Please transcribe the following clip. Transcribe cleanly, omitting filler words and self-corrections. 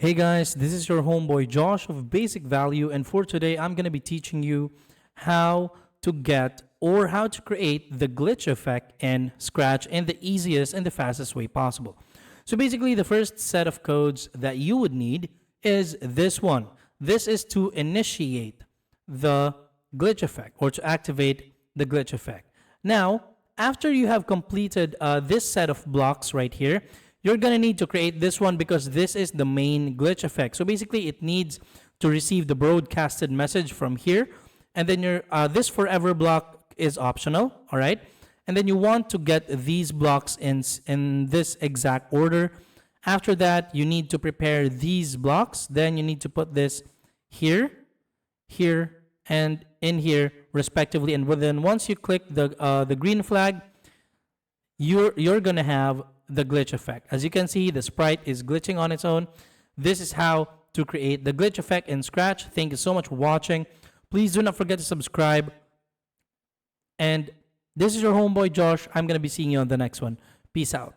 Hey guys, this is your homeboy Josh of Basic Value, and for today I'm going to be teaching you how to get or how to create the glitch effect in Scratch in the easiest and the fastest way possible. So basically, the first set of codes that you would need is this one. This is to initiate the glitch effect or to activate the glitch effect. Now, after you have completed this set of blocks right here, you're going to need to create this one because this is the main glitch effect. So basically, it needs to receive the broadcasted message from here. And then your this forever block is optional, all right? And then you want to get these blocks in this exact order. After that, you need to prepare these blocks. Then you need to put this here, here, and in here, respectively. And then once you click the green flag, you're gonna have the glitch effect. As you can see, the sprite is glitching on its own. This is how to create the glitch effect in Scratch. Thank you so much for watching. Please do not forget to subscribe. And this is your homeboy Josh. I'm gonna be seeing you on the next one. Peace out.